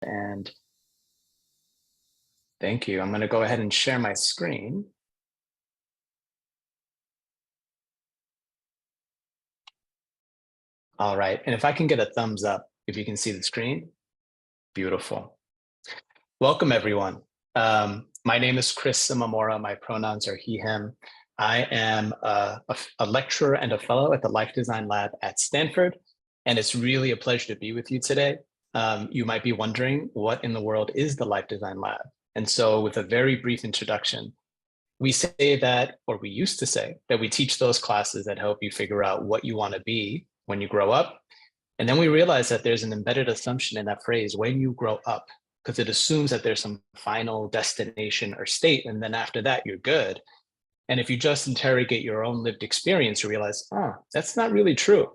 And thank you. I'm going to go ahead and share my screen. All right. And if I can get a thumbs up, if you can see the screen, beautiful. Welcome, everyone. My name is Chris Simamora. My pronouns are he, him. I am a lecturer and a fellow at the Life Design Lab at Stanford. And it's really a pleasure to be with you today. You might be wondering, what in the world is the Life Design Lab? And so with a very brief introduction, we say that, or we used to say, that we teach those classes that help you figure out what you want to be when you grow up. And then we realize that there's an embedded assumption in that phrase, when you grow up, because it assumes that there's some final destination or state. And then after that, you're good. And if you just interrogate your own lived experience, you realize, oh, that's not really true.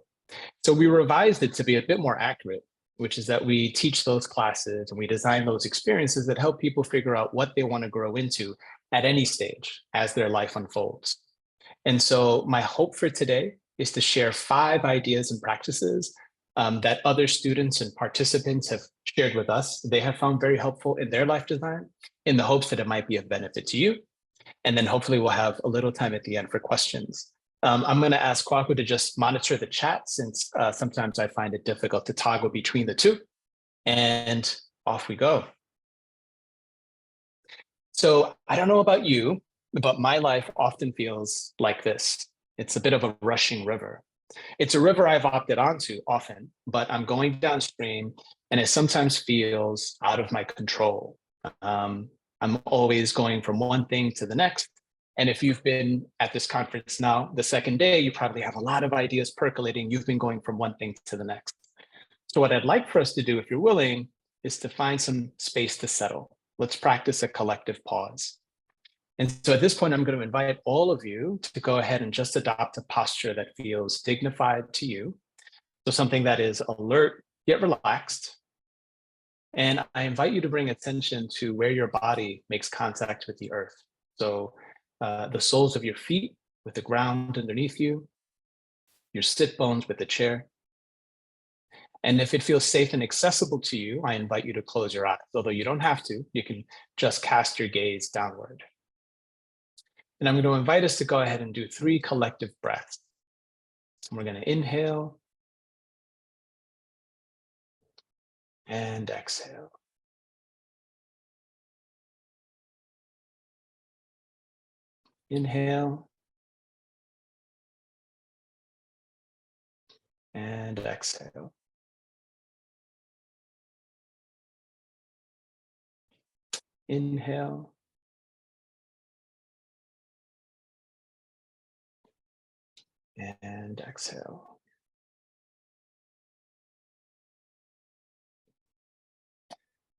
So we revised it to be a bit more accurate, which is that we teach those classes and we design those experiences that help people figure out what they want to grow into at any stage as their life unfolds. And so my hope for today is to share 5 ideas and practices that other students and participants have shared with us. They have found very helpful in their life design, in the hopes that it might be of benefit to you. And then hopefully we'll have a little time at the end for questions. I'm going to ask Kwaku to just monitor the chat, since sometimes I find it difficult to toggle between the two. And off we go. So I don't know about you, but my life often feels like this. It's a bit of a rushing river. It's a river I've opted onto often, but I'm going downstream and it sometimes feels out of my control. I'm always going from one thing to the next. And if you've been at this conference now, the second day, you probably have a lot of ideas percolating. You've been going from one thing to the next. So what I'd like for us to do, if you're willing, is to find some space to settle. Let's practice a collective pause. And so at this point, I'm going to invite all of you to go ahead and just adopt a posture that feels dignified to you. So something that is alert, yet relaxed. And I invite you to bring attention to where your body makes contact with the earth. So the soles of your feet with the ground underneath you, your sit bones with the chair. And if it feels safe and accessible to you, I invite you to close your eyes. Although you don't have to, you can just cast your gaze downward. And I'm going to invite us to go ahead and do 3 collective breaths. And we're going to inhale and exhale. Inhale and exhale. Inhale and exhale.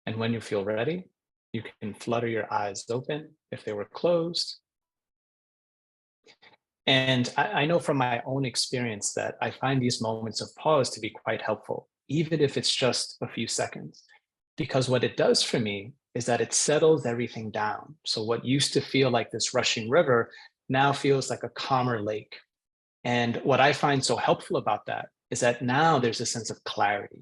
And when you feel ready, you can flutter your eyes open if they were closed. And I know from my own experience that I find these moments of pause to be quite helpful, even if it's just a few seconds, because what it does for me is that it settles everything down. So what used to feel like this rushing river now feels like a calmer lake. And what I find so helpful about that is that now there's a sense of clarity.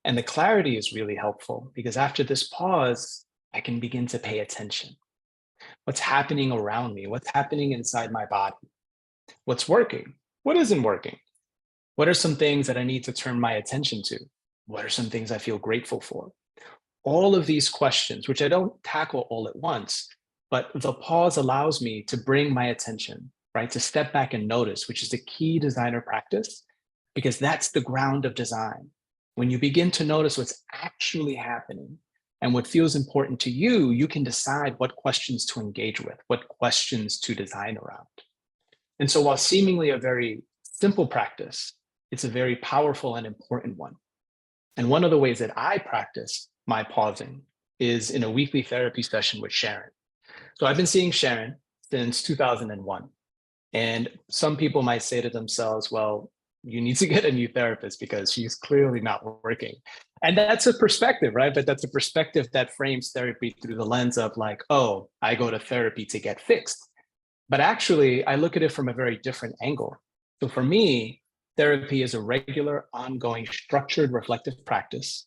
And the clarity is really helpful because after this pause, I can begin to pay attention. What's happening around me? What's happening inside my body? What's working? What isn't working? What are some things that I need to turn my attention to? What are some things I feel grateful for? All of these questions, which I don't tackle all at once, but the pause allows me to bring my attention, right? To step back and notice, which is the key designer practice, because that's the ground of design. When you begin to notice what's actually happening and what feels important to you, you can decide what questions to engage with, what questions to design around. And so while seemingly a very simple practice, it's a very powerful and important one. And one of the ways that I practice my pausing is in a weekly therapy session with Sharon. So I've been seeing Sharon since 2001. And some people might say to themselves, well, you need to get a new therapist because she's clearly not working. And that's a perspective, right? But that's a perspective that frames therapy through the lens of like, oh, I go to therapy to get fixed. But actually, I look at it from a very different angle. So for me, therapy is a regular, ongoing, structured, reflective practice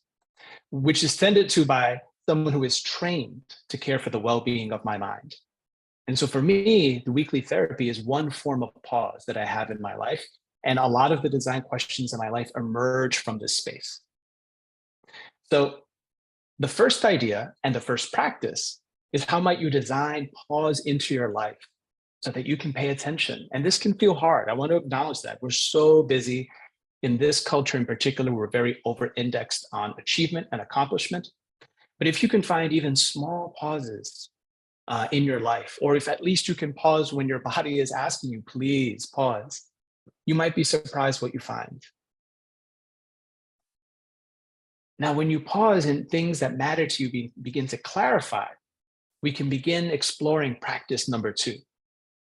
which is tended to by someone who is trained to care for the well-being of my mind. And so for me, the weekly therapy is one form of pause that I have in my life. And a lot of the design questions in my life emerge from this space. So the first idea and the first practice is how might you design pause into your life so that you can pay attention. And this can feel hard. I want to acknowledge that. We're so busy in this culture in particular. We're very over-indexed on achievement and accomplishment. But if you can find even small pauses in your life, or if at least you can pause when your body is asking you, please pause, you might be surprised what you find. Now, when you pause and things that matter to you begin to clarify, we can begin exploring practice number 2,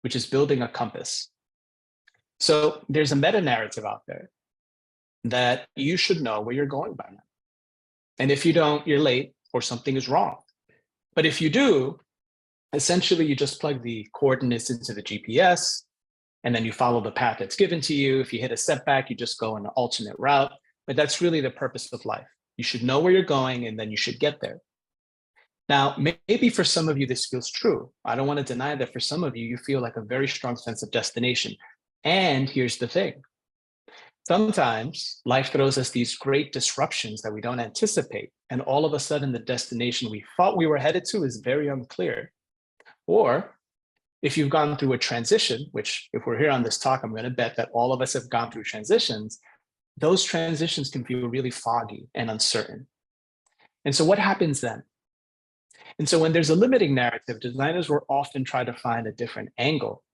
which is building a compass. So there's a meta-narrative out there that you should know where you're going by now. And if you don't, you're late or something is wrong. But if you do, essentially you just plug the coordinates into the GPS and then you follow the path that's given to you. If you hit a setback, you just go an alternate route. But that's really the purpose of life. You should know where you're going and then you should get there. Now, maybe for some of you, this feels true. I don't want to deny that for some of you, you feel like a very strong sense of destination. And here's the thing. Sometimes life throws us these great disruptions that we don't anticipate. And all of a sudden, the destination we thought we were headed to is very unclear. Or if you've gone through a transition, which if we're here on this talk, I'm going to bet that all of us have gone through transitions, those transitions can feel really foggy and uncertain. And so what happens then? And so when there's a limiting narrative, designers will often try to find a different angle,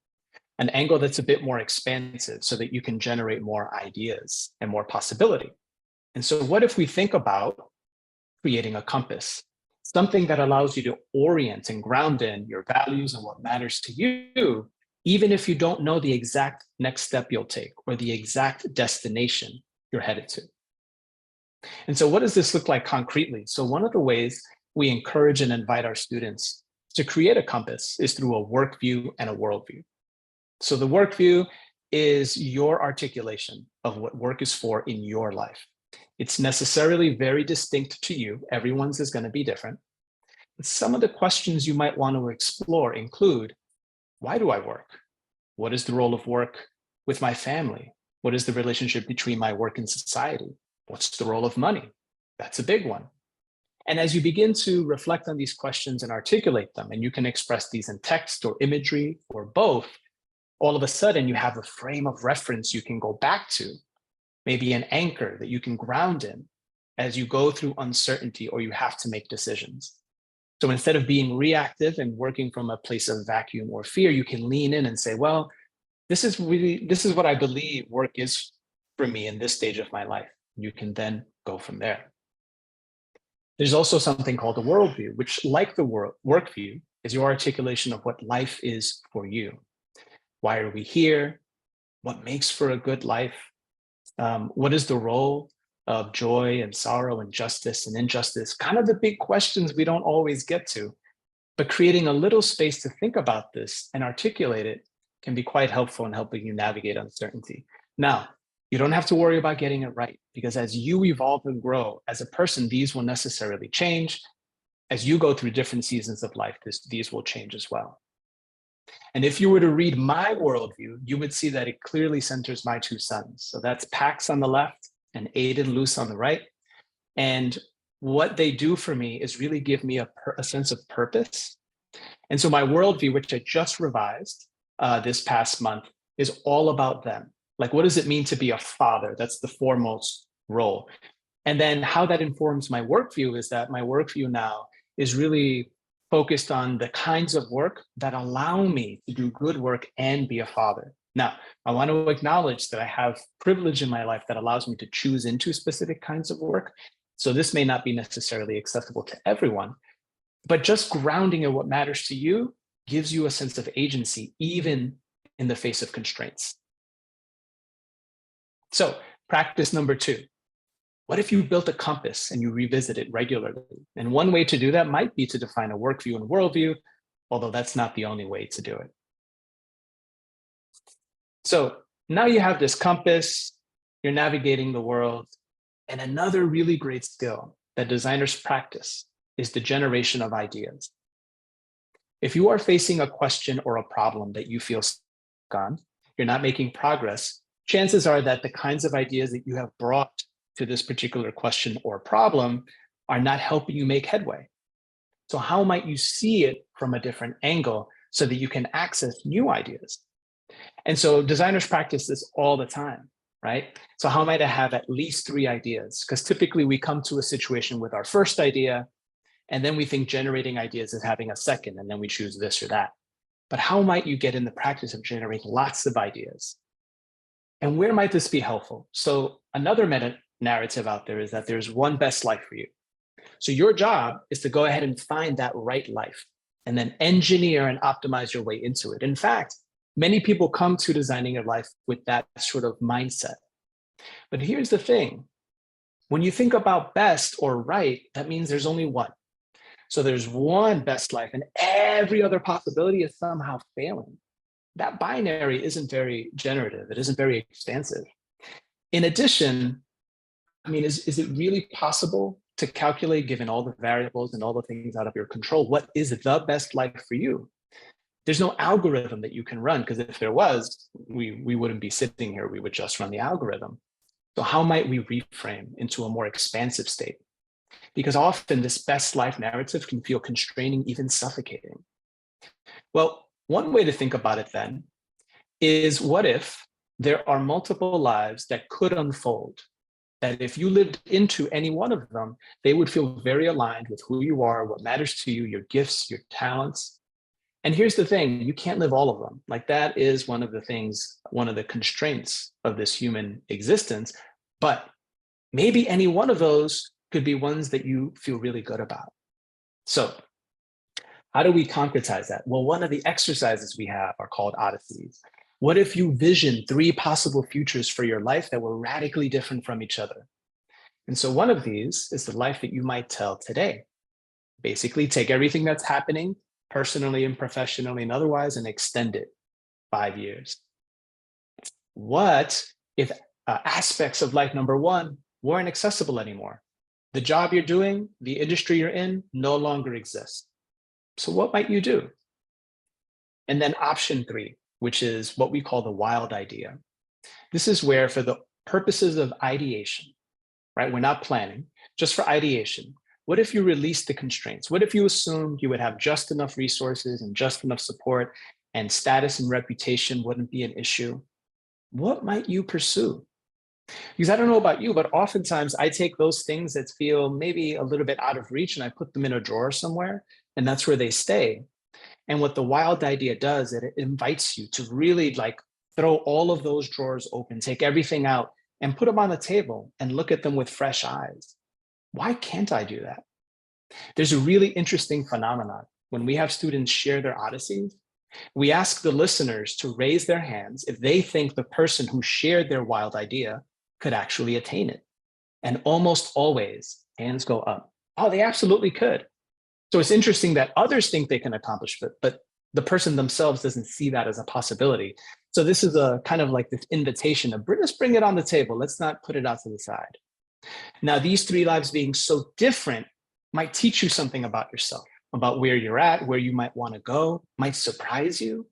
an angle that's a bit more expansive so that you can generate more ideas and more possibility. And so what if we think about creating a compass, something that allows you to orient and ground in your values and what matters to you, even if you don't know the exact next step you'll take or the exact destination you're headed to. And so what does this look like concretely? So one of the ways we encourage and invite our students to create a compass is through a work view and a worldview. So the work view is your articulation of what work is for in your life. It's necessarily very distinct to you. Everyone's is going to be different. But some of the questions you might want to explore include, why do I work? What is the role of work with my family? What is the relationship between my work and society? What's the role of money? That's a big one. And as you begin to reflect on these questions and articulate them, and you can express these in text or imagery or both, all of a sudden you have a frame of reference you can go back to, maybe an anchor that you can ground in as you go through uncertainty or you have to make decisions. So instead of being reactive and working from a place of vacuum or fear, you can lean in and say, well, this is what I believe work is for me in this stage of my life. You can then go from there. There's also something called a worldview, which, like the work view, is your articulation of what life is for you. Why are we here? What makes for a good life? What is the role of joy and sorrow and justice and injustice? Kind of the big questions we don't always get to, but creating a little space to think about this and articulate it can be quite helpful in helping you navigate uncertainty. Now, you don't have to worry about getting it right, because as you evolve and grow as a person, these will necessarily change. As you go through different seasons of life, these will change as well. And if you were to read my worldview, you would see that it clearly centers my 2 sons. So that's Pax on the left and Aiden Luce on the right. And what they do for me is really give me a sense of purpose. And so my worldview, which I just revised this past month, is all about them. Like, what does it mean to be a father? That's the foremost role. And then how that informs my workview is that my workview now is really focused on the kinds of work that allow me to do good work and be a father. Now, I want to acknowledge that I have privilege in my life that allows me to choose into specific kinds of work. So this may not be necessarily accessible to everyone, but just grounding in what matters to you gives you a sense of agency, even in the face of constraints. So practice number 2. What if you built a compass and you revisit it regularly? And one way to do that might be to define a workview and worldview, although that's not the only way to do it. So now you have this compass, you're navigating the world, and another really great skill that designers practice is the generation of ideas. If you are facing a question or a problem that you feel stuck on, you're not making progress, chances are that the kinds of ideas that you have brought to this particular question or problem are not helping you make headway. So how might you see it from a different angle so that you can access new ideas? And so designers practice this all the time, right? So how might I have at least 3 ideas? Because typically we come to a situation with our first idea, and then we think generating ideas is having a second, and then we choose this or that. But how might you get in the practice of generating lots of ideas? And where might this be helpful? So another meta narrative out there is that there's one best life for you. So your job is to go ahead and find that right life and then engineer and optimize your way into it. In fact, many people come to designing your life with that sort of mindset. But here's the thing. When you think about best or right, that means there's only one. So there's one best life and every other possibility is somehow failing. That binary isn't very generative. It isn't very expansive. In addition, I mean, is it really possible to calculate, given all the variables and all the things out of your control, what is the best life for you? There's no algorithm that you can run, because if there was, we wouldn't be sitting here. We would just run the algorithm. So how might we reframe into a more expansive state? Because often this best life narrative can feel constraining, even suffocating. Well, one way to think about it then is, what if there are multiple lives that could unfold, that if you lived into any one of them, they would feel very aligned with who you are, what matters to you, your gifts, your talents. And here's the thing, you can't live all of them. Like, that is one of the things, one of the constraints of this human existence. But maybe any one of those could be ones that you feel really good about. So how do we concretize that? Well, one of the exercises we have are called Odysseys. What if you vision 3 possible futures for your life that were radically different from each other? And so one of these is the life that you might tell today. Basically, take everything that's happening personally and professionally and otherwise and extend it 5 years. What if aspects of life number 1 weren't accessible anymore? The job you're doing, the industry you're in, no longer exists. So what might you do? And then option 3, which is what we call the wild idea. This is where, for the purposes of ideation, right? We're not planning, just for ideation. What if you release the constraints? What if you assumed you would have just enough resources and just enough support, and status and reputation wouldn't be an issue? What might you pursue? Because I don't know about you, but oftentimes I take those things that feel maybe a little bit out of reach and I put them in a drawer somewhere, and that's where they stay. And what the wild idea does, it invites you to really throw all of those drawers open, take everything out and put them on the table and look at them with fresh eyes. Why can't I do that? There's a really interesting phenomenon. When we have students share their Odysseys, we ask the listeners to raise their hands if they think the person who shared their wild idea could actually attain it. And almost always, hands go up. Oh, they absolutely could. So it's interesting that others think they can accomplish it, but the person themselves doesn't see that as a possibility. So this is a kind of like this invitation of, let's bring it on the table. Let's not put it out to the side. Now, these 3 lives being so different might teach you something about yourself, about where you're at, where you might want to go, might surprise you.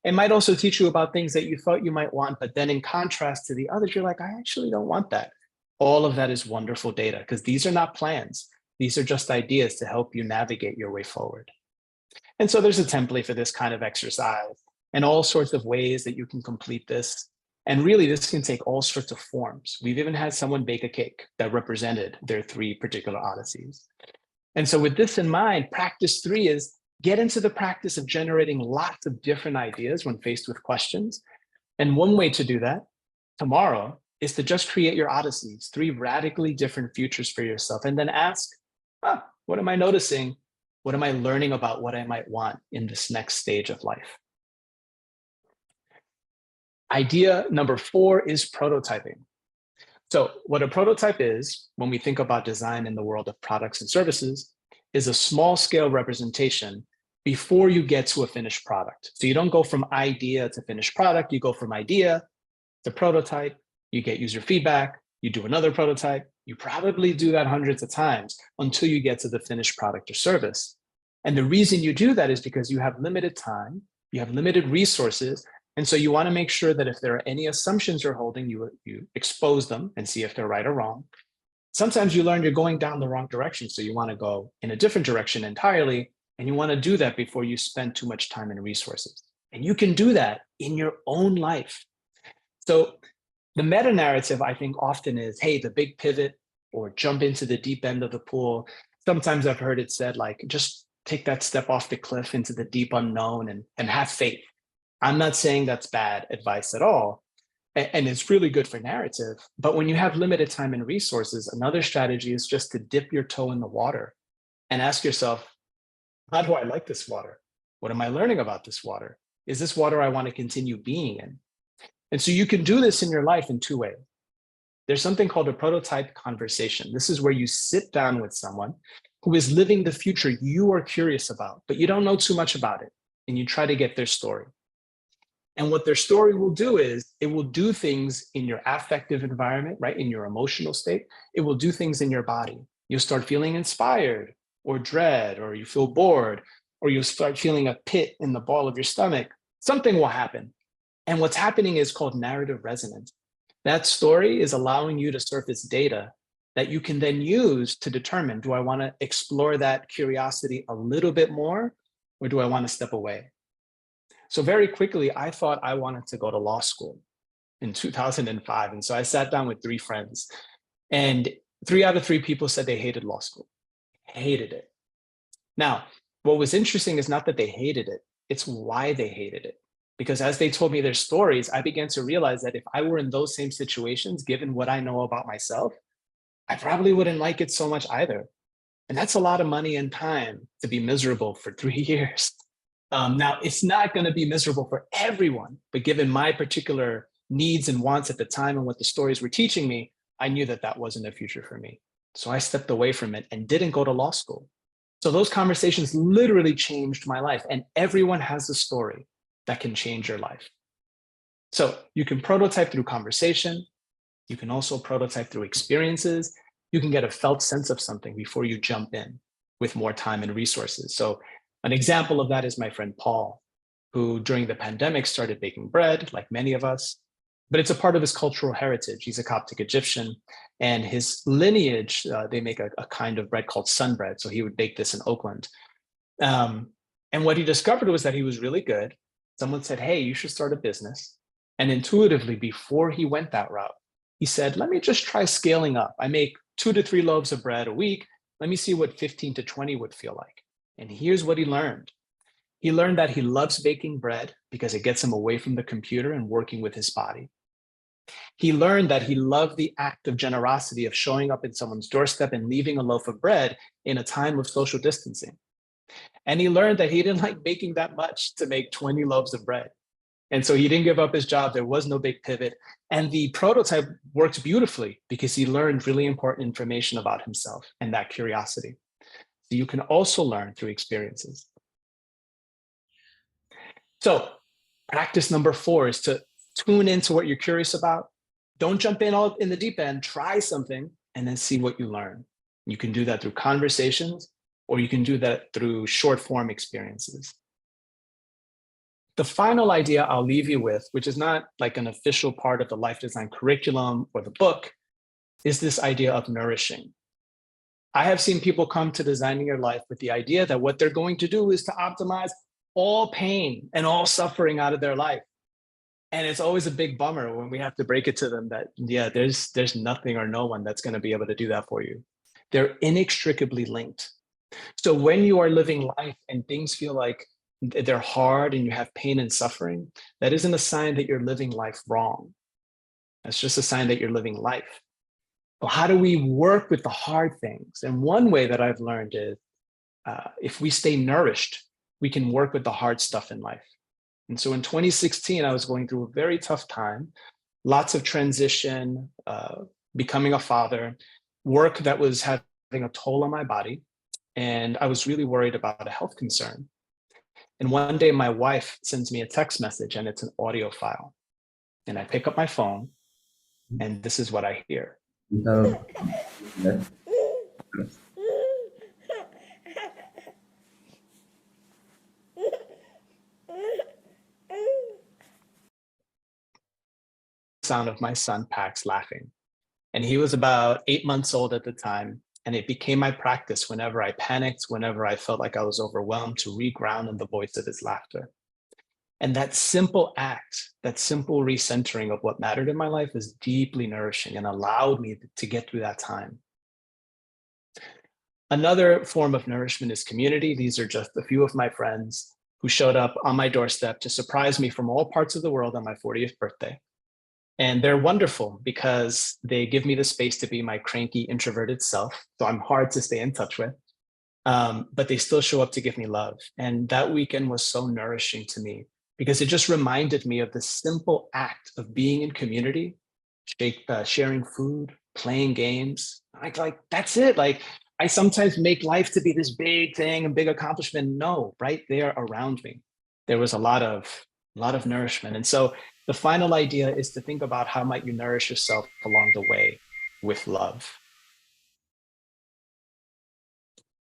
It might also teach you about things that you thought you might want, but then in contrast to the others, you're like, I actually don't want that. All of that is wonderful data, because these are not plans. These are just ideas to help you navigate your way forward. And so there's a template for this kind of exercise and all sorts of ways that you can complete this. And really, this can take all sorts of forms. We've even had someone bake a cake that represented their 3 particular Odysseys. And so with this in mind, practice 3 is get into the practice of generating lots of different ideas when faced with questions. And one way to do that tomorrow is to just create your Odysseys, 3 radically different futures for yourself, and then ask, what am I noticing? What am I learning about what I might want in this next stage of life? Idea number 4 is prototyping. So what a prototype is, when we think about design in the world of products and services, is a small scale representation before you get to a finished product. So you don't go from idea to finished product, you go from idea to prototype, you get user feedback, you do another prototype, You probably do that hundreds of times until you get to the finished product or service. And the reason you do that is because you have limited time, you have limited resources. And so you want to make sure that if there are any assumptions you're holding, you expose them and see if they're right or wrong. Sometimes you learn you're going down the wrong direction. So you want to go in a different direction entirely. And you want to do that before you spend too much time and resources. And you can do that in your own life. So the meta narrative, I think, often is, hey, the big pivot or jump into the deep end of the pool. Sometimes I've heard it said, like, just take that step off the cliff into the deep unknown and have faith. I'm not saying that's bad advice at all. And it's really good for narrative. But when you have limited time and resources, another strategy is just to dip your toe in the water and ask yourself, how do I like this water? What am I learning about this water? Is this water I want to continue being in? And so you can do this in your life in two ways. There's something called a prototype conversation. This is where you sit down with someone who is living the future you are curious about, but you don't know too much about it, and you try to get their story. And what their story will do is it will do things in your affective environment, right? In your emotional state. It will do things in your body. You'll start feeling inspired or dread, or you feel bored, or you'll start feeling a pit in the ball of your stomach. Something will happen. And what's happening is called narrative resonance. That story is allowing you to surface data that you can then use to determine, do I want to explore that curiosity a little bit more, or do I want to step away? So very quickly, I thought I wanted to go to law school in 2005. And so I sat down with 3 friends, and 3 out of 3 people said they hated law school, hated it. Now, what was interesting is not that they hated it, it's why they hated it. Because as they told me their stories, I began to realize that if I were in those same situations, given what I know about myself, I probably wouldn't like it so much either. And that's a lot of money and time to be miserable for 3 years. Now, it's not going to be miserable for everyone, but given my particular needs and wants at the time and what the stories were teaching me, I knew that that wasn't a future for me. So I stepped away from it and didn't go to law school. So those conversations literally changed my life, and everyone has a story that can change your life. So you can prototype through conversation. You can also prototype through experiences. You can get a felt sense of something before you jump in with more time and resources. So an example of that is my friend Paul, who during the pandemic started baking bread, like many of us, but it's a part of his cultural heritage. He's a Coptic Egyptian, and his lineage, they make a kind of bread called sun bread. So he would bake this in Oakland. And what he discovered was that he was really good. Someone said, hey, you should start a business. And intuitively, before he went that route, he said, let me just try scaling up. I make 2 to 3 loaves of bread a week. Let me see what 15 to 20 would feel like. And here's what he learned. He learned that he loves baking bread because it gets him away from the computer and working with his body. He learned that he loved the act of generosity of showing up in someone's doorstep and leaving a loaf of bread in a time of social distancing. And he learned that he didn't like baking that much to make 20 loaves of bread. And so he didn't give up his job. There was no big pivot. And the prototype works beautifully because he learned really important information about himself and that curiosity. So you can also learn through experiences. So practice number 4 is to tune into what you're curious about. Don't jump in all in the deep end, try something and then see what you learn. You can do that through conversations, or you can do that through short form experiences. The final idea I'll leave you with, which is not like an official part of the life design curriculum or the book, is this idea of nourishing. I have seen people come to designing your life with the idea that what they're going to do is to optimize all pain and all suffering out of their life. And it's always a big bummer when we have to break it to them that, yeah, there's nothing or no one that's going to be able to do that for you. They're inextricably linked. So when you are living life and things feel like they're hard and you have pain and suffering, that isn't a sign that you're living life wrong. That's just a sign that you're living life. Well, how do we work with the hard things? And one way that I've learned is if we stay nourished, we can work with the hard stuff in life. And so in 2016, I was going through a very tough time, lots of transition, becoming a father, work that was having a toll on my body. And I was really worried about a health concern. And one day my wife sends me a text message and it's an audio file. And I pick up my phone and this is what I hear. We have left. Sound of my son Pax laughing. And he was about 8 months old at the time. And it became my practice whenever I panicked, whenever I felt like I was overwhelmed, to reground in the voice of his laughter. And that simple act, that simple recentering of what mattered in my life was deeply nourishing and allowed me to get through that time. Another form of nourishment is community. These are just a few of my friends who showed up on my doorstep to surprise me from all parts of the world on my 40th birthday. And they're wonderful because they give me the space to be my cranky, introverted self. So I'm hard to stay in touch with. But they still show up to give me love. And that weekend was so nourishing to me because it just reminded me of the simple act of being in community, sharing food, playing games. Like that's it. Like I sometimes make life to be this big thing and big accomplishment. No, right there around me, there was a lot of nourishment. And so the final idea is to think about how might you nourish yourself along the way with love.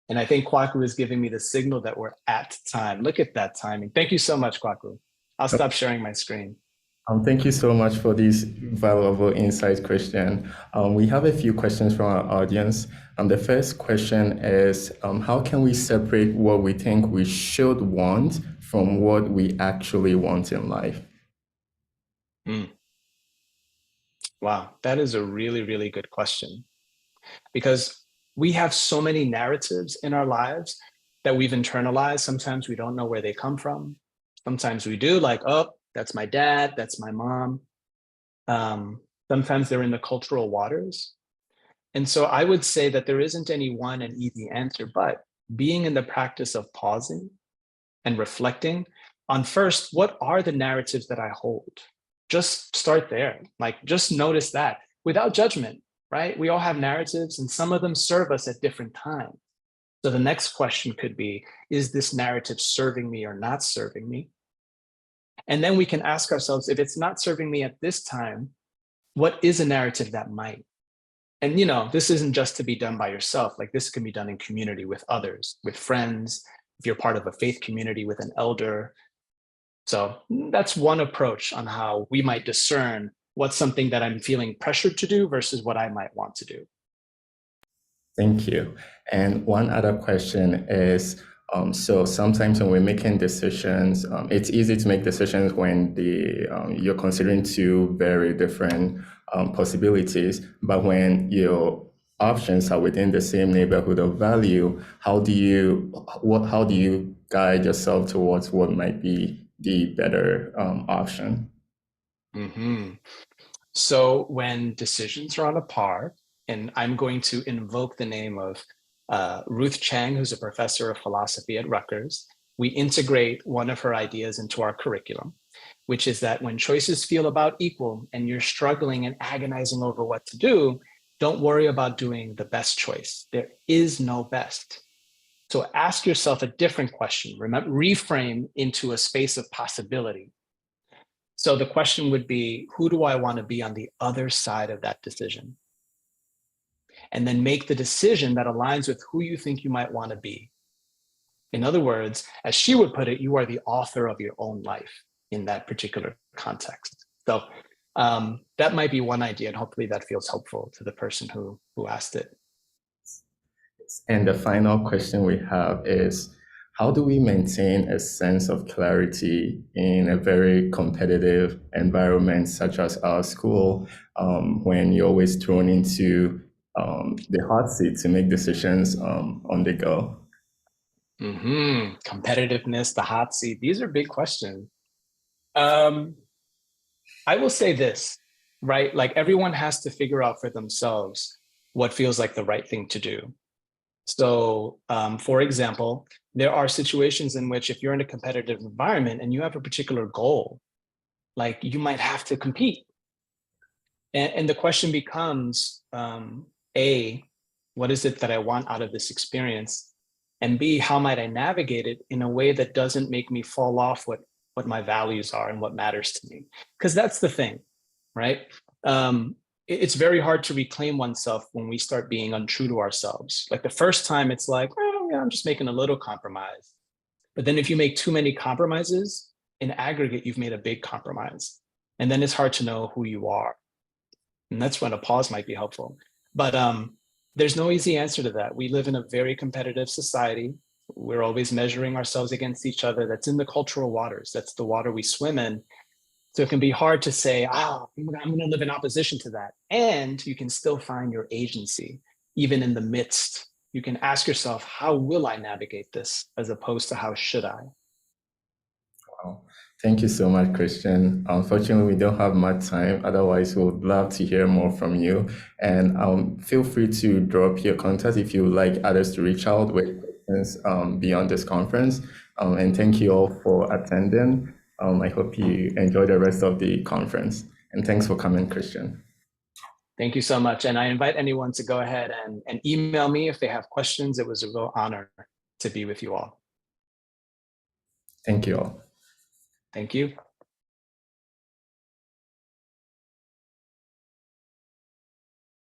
And I think Kwaku is giving me the signal that we're at time. Look at that timing. Thank you so much, Kwaku. I'll stop sharing my screen. Thank you so much for these valuable insights, Christian. We have a few questions from our audience. The first question is, how can we separate what we think we should want from what we actually want in life? Wow, that is a really, really good question. Because we have so many narratives in our lives that we've internalized. Sometimes we don't know where they come from. Sometimes we do, like, oh, that's my dad, that's my mom. Sometimes they're in the cultural waters. And so I would say that there isn't any one and easy answer, but being in the practice of pausing and reflecting on, first, what are the narratives that I hold? Just start there. Like, just notice that without judgment, right? We all have narratives and some of them serve us at different times. So the next question could be, is this narrative serving me or not serving me? And then we can ask ourselves, if it's not serving me at this time, what is a narrative that might? And this isn't just to be done by yourself. Like, this can be done in community with others, with friends, if you're part of a faith community, with an elder. So that's one approach on how we might discern what's something that I'm feeling pressured to do versus what I might want to do. Thank you. And one other question is, so sometimes when we're making decisions, it's easy to make decisions when you're considering two very different possibilities, but when your options are within the same neighborhood of value, how do you guide yourself towards what might be the better option? Mm-hmm. So when decisions are on a par, and I'm going to invoke the name of Ruth Chang, who's a professor of philosophy at Rutgers, we integrate one of her ideas into our curriculum, which is that when choices feel about equal and you're struggling and agonizing over what to do, don't worry about doing the best choice. There is no best. So ask yourself a different question. Remember, reframe into a space of possibility. So the question would be, who do I want to be on the other side of that decision? And then make the decision that aligns with who you think you might want to be. In other words, as she would put it, you are the author of your own life in that particular context. So that might be one idea, and hopefully that feels helpful to the person who asked it. And the final question we have is, how do we maintain a sense of clarity in a very competitive environment such as our school, when you're always thrown into the hot seat to make decisions on the go? Competitiveness, the hot seat, these are big questions. I will say this, right? Like, everyone has to figure out for themselves what feels like the right thing to do. So, for example, there are situations in which if you're in a competitive environment and you have a particular goal, like, you might have to compete. And the question becomes, A, what is it that I want out of this experience? And B, how might I navigate it in a way that doesn't make me fall off what my values are and what matters to me? Because that's the thing, right? it's very hard to reclaim oneself when we start being untrue to ourselves. Like the first time it's like, oh yeah, I'm just making a little compromise. But then if you make too many compromises, in aggregate, you've made a big compromise. And then it's hard to know who you are. And that's when a pause might be helpful. But there's no easy answer to that. We live in a very competitive society. We're always measuring ourselves against each other. That's in the cultural waters. That's the water we swim in. So it can be hard to say, I'm going to live in opposition to that. And you can still find your agency, even in the midst. You can ask yourself, how will I navigate this, as opposed to how should I? Wow. Thank you so much, Christian. Unfortunately, we don't have much time. Otherwise, we would love to hear more from you. And feel free to drop your contact if you would like others to reach out with questions beyond this conference. And thank you all for attending. I hope you enjoy the rest of the conference. And thanks for coming, Christian. Thank you so much. And I invite anyone to go ahead and email me if they have questions. It was a real honor to be with you all. Thank you all. Thank you.